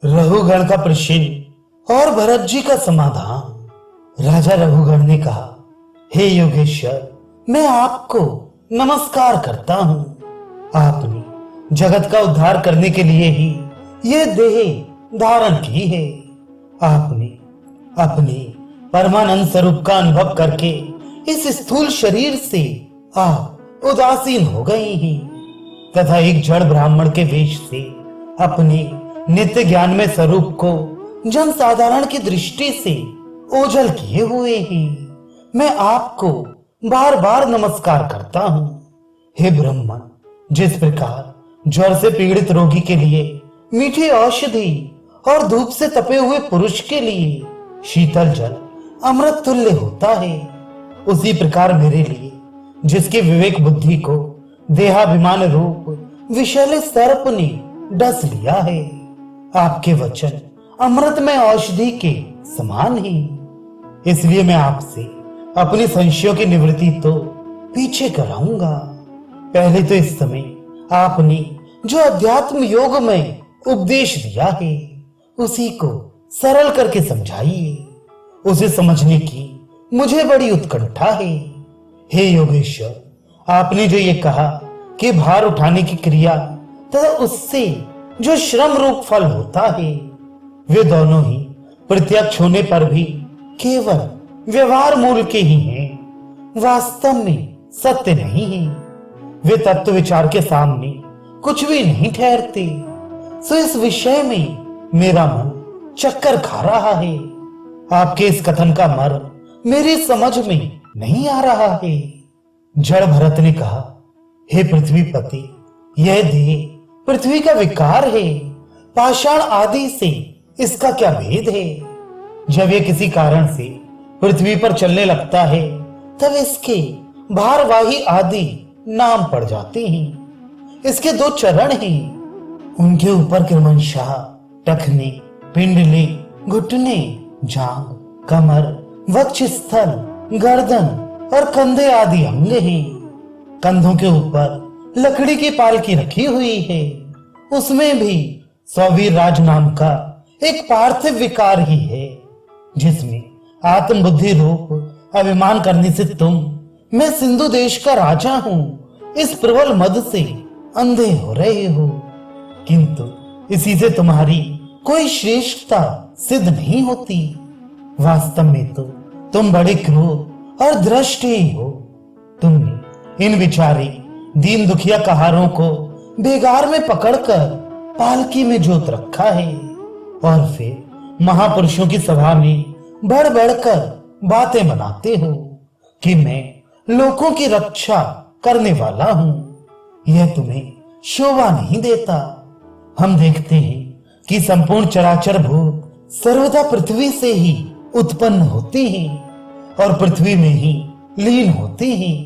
रघुगण का प्रश्न और भरत जी का समाधान। राजा रघुगण ने कहा, हे योगेश्वर, मैं आपको नमस्कार करता हूँ। आपने जगत का उद्धार करने के लिए ही ये देह धारण की है। आपने अपने परमानंद स्वरूप का अनुभव करके इस स्थूल शरीर से आप उदासीन हो गए हैं तथा एक जड़ ब्राह्मण के वेश से अपने नित्य ज्ञान में स्वरूप को जन साधारण की दृष्टि से ओझल किए हुए ही मैं आपको बार बार नमस्कार करता हूँ। हे ब्रह्मन, जिस प्रकार ज्वर से पीड़ित रोगी के लिए मीठी औषधि और धूप से तपे हुए पुरुष के लिए शीतल जल अमृत तुल्य होता है, उसी प्रकार मेरे लिए, जिसकी विवेक बुद्धि को देहाभिमान रूप विषैले सर्प ने डस लिया है, आपके वचन अमृत में औषधि के समान ही। इसलिए मैं आपसे अपनी संशयों की निवृत्ति तो पीछे कराऊंगा। पहले तो इस समय आपने जो अध्यात्म योग में उपदेश दिया है उसी को सरल करके समझाइए। उसे समझने की मुझे बड़ी उत्कंठा है। हे योगेश्वर, आपने जो ये कहा कि भार उठाने की क्रिया तथा उससे जो श्रम रूप फल होता है वे दोनों ही प्रत्यक्ष होने पर भी केवल व्यवहार मूल के ही हैं, वास्तव में सत्य नहीं है। वे तत्व विचार के सामने कुछ भी नहीं ठहरते। सो इस विषय में मेरा मन चक्कर खा रहा है। आपके इस कथन का मर्म मेरी समझ में नहीं आ रहा है। जड़ भरत ने कहा, हे पृथ्वीपति, यह देह पृथ्वी का विकार है। पाषाण आदि से इसका क्या भेद है? जब यह किसी कारण से पृथ्वी पर चलने लगता है तब इसके भारवाही आदि नाम पड़ जाते हैं। इसके दो चरण हैं, उनके ऊपर क्रमशः टखने, पिंडली, घुटने, जांघ, कमर, वक्षस्थल, गर्दन और कंधे आदि अंग हैं। कंधों के ऊपर लकड़ी की पालकी रखी हुई है, उसमें भी सौवीर राज नाम का एक पार्थिव विकार ही है, जिसमें आत्म बुद्धि रूप अभिमान करने से तुम, मैं सिंधु देश का राजा हूँ, इस प्रबल मद से अंधे हो रहे हो। किंतु इसी से तुम्हारी कोई श्रेष्ठता सिद्ध नहीं होती। वास्तव में तो तुम बड़े क्रूर और दृष्ट ही हो। तुमने इन विचारी दीन दुखिया कहारों को बेगार में पकड़कर पालकी में जोत रखा है और फिर महापुरुषों की सभा में बढ़ बढ़कर बातें बनाते हो कि मैं लोगों की रक्षा करने वाला हूं। यह तुम्हें शोभा नहीं देता। हम देखते हैं कि संपूर्ण चराचर भूत सर्वदा पृथ्वी से ही उत्पन्न होते हैं और पृथ्वी में ही लीन होते हैं।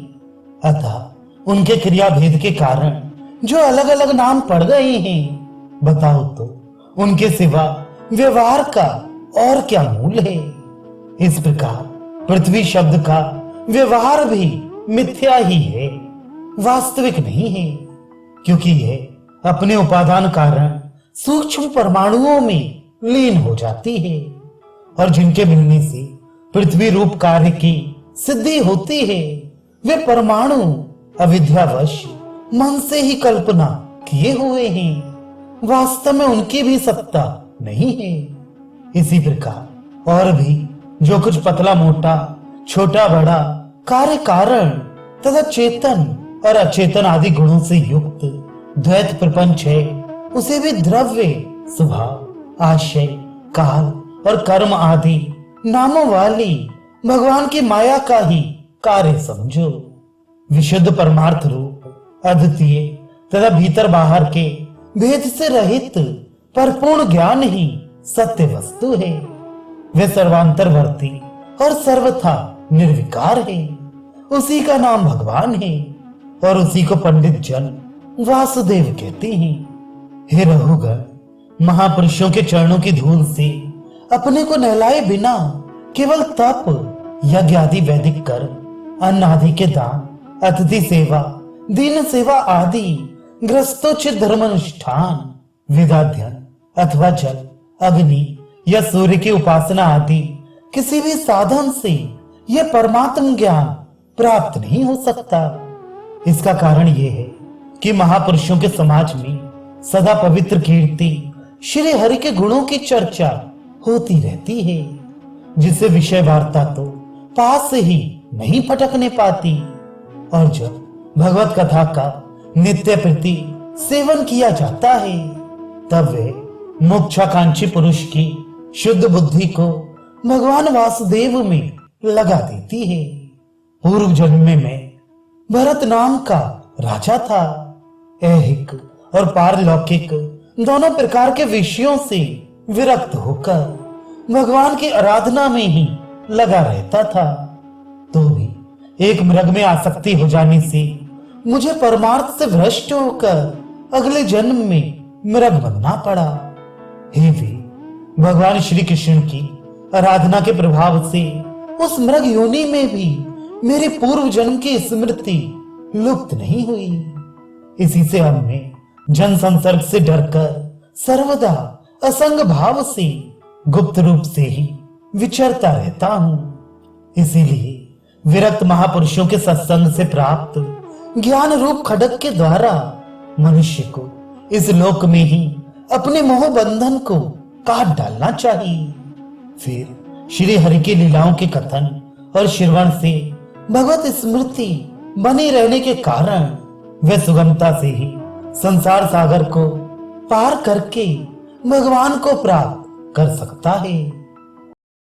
अतः उनके क्रिया भेद के कारण जो अलग अलग नाम पड़ गए हैं, बताओ तो उनके सिवा व्यवहार का और क्या मूल है? इस प्रकार पृथ्वी शब्द का व्यवहार भी मिथ्या ही है, वास्तविक नहीं है, क्योंकि यह अपने उपादान कारण सूक्ष्म परमाणुओं में लीन हो जाती है और जिनके मिलने से पृथ्वी रूप कार्य की सिद्धि होती है वे परमाणु अविद्यावश मन से ही कल्पना किए हुए हैं, वास्तव में उनकी भी सत्ता नहीं है। इसी प्रकार और भी जो कुछ पतला मोटा, छोटा बड़ा, कार्य कारण तथा चेतन और अचेतन आदि गुणों से युक्त द्वैत प्रपंच है, उसे भी द्रव्य, स्वभाव, आशय, काल और कर्म आदि नामों वाली भगवान की माया का ही कार्य समझो। विशुद्ध परमार्थ रूप अद्वितीय तथा भीतर बाहर के भेद से रहित परिपूर्ण ज्ञान ही सत्य वस्तु है। वे सर्वांतरवर्ती और सर्वथा निर्विकार है। उसी का नाम भगवान है और उसी को पंडित जन वासुदेव कहते हैं। हे रघुगण, महापुरुषों के चरणों की धूल से अपने को नहलाए बिना केवल तप, यज्ञ आदि वैदिक कर्म, अन्न आदि के दान, अतिथि सेवा, दीन सेवा आदि ग्रस्तोचित धर्मानुष्ठान, वेदाध्ययन अथवा जल अग्नि या सूर्य की उपासना आदि किसी भी साधन से यह परमात्म ज्ञान प्राप्त नहीं हो सकता। इसका कारण यह है कि महापुरुषों के समाज में सदा पवित्र कीर्ति श्री हरि के गुणों की चर्चा होती रहती है, जिससे विषय वार्ता तो पास से ही नहीं पटकने पाती। और जब भगवत कथा का नित्य प्रति सेवन किया जाता है, तब वे मोक्षाकांक्षी पुरुष की शुद्ध बुद्धि को भगवान वासुदेव में लगा देती है। पूर्व जन्म में मैं भरत नाम का राजा था। ऐहिक और पारलौकिक दोनों प्रकार के विषयों से विरक्त होकर भगवान की आराधना में ही लगा रहता था। तो भी एक मृग में आसक्ति हो जाने से मुझे परमार्थ से भ्रष्ट होकर अगले जन्म में मृग बनना पड़ा। हे वे, भगवान श्री कृष्ण की आराधना के प्रभाव से उस मृग योनि में भी मेरी पूर्व जन्म की स्मृति लुप्त नहीं हुई। इसी से अब मैं जन संसर्ग से डरकर सर्वदा असंग भाव से गुप्त रूप से ही विचरता रहता हूं। इसीलिए विरक्त महापुरुषों के सत्संग से प्राप्त ज्ञान रूप खड्ग के द्वारा मनुष्य को इस लोक में ही अपने मोह बंधन को काट डालना चाहिए। फिर श्री हरि की लीलाओं के कथन और श्रवण से भगवत स्मृति बने रहने के कारण वह सुगमता से ही संसार सागर को पार करके भगवान को प्राप्त कर सकता है।